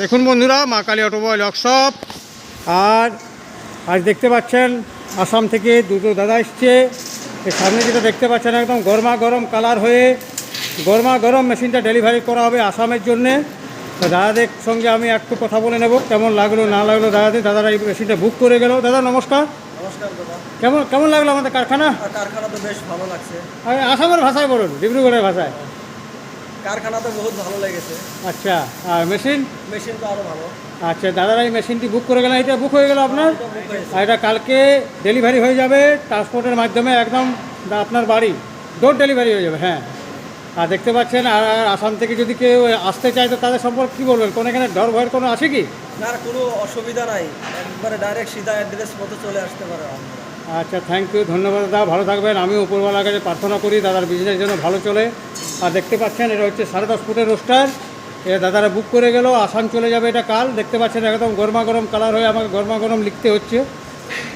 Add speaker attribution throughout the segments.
Speaker 1: দেখুন বন্ধুরা, মা কালী অটোমোবাইল ওয়ার্কশপ। আর আজ দেখতে পাচ্ছেন আসাম থেকে দুটো দাদা এসছে। এর সামনে যেটা দেখতে পাচ্ছেন একদম গরমা গরম কালার হয়ে গরমা গরম মেশিনটা ডেলিভারি করা হবে আসামের জন্যে। তো দাদাদের সঙ্গে আমি একটু কথা বলে নেব, কেমন লাগলো না লাগলো দাদারা এই মেশিনটা বুক করে গেল। দাদা নমস্কার।
Speaker 2: নমস্কার দাদা।
Speaker 1: কেমন লাগলো আমাদের কারখানা?
Speaker 2: কারখানা তো বেশ ভালো লাগছে।
Speaker 1: আসামের ভাষায় বলুন, ডিব্রুগড়ের ভাষায়।
Speaker 2: কারখানা তো বহুত ভালো লেগেছে।
Speaker 1: আচ্ছা, আর মেশিন
Speaker 2: তো আরও ভালো।
Speaker 1: আচ্ছা, দাদারা এই মেশিনটি বুক করে গেলেন। এটা বুক হয়ে গেল আপনার? আর এটা কালকে ডেলিভারি হয়ে যাবে ট্রান্সপোর্টের মাধ্যমে, একদম আপনার বাড়ি ডোর ডেলিভারি হয়ে যাবে। হ্যাঁ, আর দেখতে পাচ্ছেন। আর আসাম থেকে যদি কেউ আসতে চায় তো তাদের সম্পর্কে কী বলবেন? কোনো এখানে ডর ভয়ের কোনো আছে কি?
Speaker 2: না, কোনো অসুবিধা নাই, একবারে ডাইরেক্ট সিধা অ্যাড্রেস মতো চলে আসতে পারে।
Speaker 1: আচ্ছা, থ্যাংক ইউ, ধন্যবাদ দাদা, ভালো থাকবেন। আমি উপরওয়ালার কাছে প্রার্থনা করি দাদার বিজনেস যেন ভালো চলে। আর দেখতে পাচ্ছেন এটা হচ্ছে 10.5 ফুটের রোস্টার। এটা দাদারা বুক করে গেল, আসাম চলে যাবে এটা কাল। দেখতে পাচ্ছেন একদম গরমা গরম কালার হয়ে আমাকে গরমা গরম লিখতে হচ্ছে।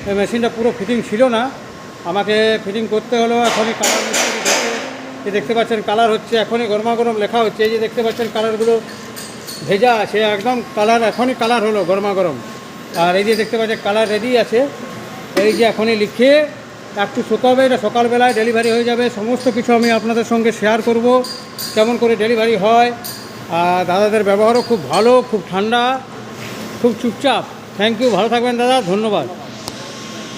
Speaker 1: এই মেশিনটা পুরো ফিটিং ছিল না, আমাকে ফিটিং করতে হলো। এখনই কালার মিস্ত্রি দেখে এই দেখতে পাচ্ছেন কালার হচ্ছে, এখনই গরমা গরম লেখা হচ্ছে। এই যে দেখতে পাচ্ছেন কালারগুলো ভেজা আছে, একদম কালার এখনই কালার হলো গরমা গরম। আর এই যে দেখতে পাচ্ছেন কালার রেডি আছে। এই যে এখনই লিখে একটু শুকাবে, এটা সকালবেলায় ডেলিভারি হয়ে যাবে। সমস্ত কিছু আমি আপনাদের সঙ্গে শেয়ার করব, কেমন করে ডেলিভারি হয়। আর দাদাদের ব্যবহারও খুব ভালো, খুব ঠান্ডা, খুব চুপচাপ। থ্যাংক ইউ, ভালো থাকবেন দাদা, ধন্যবাদ।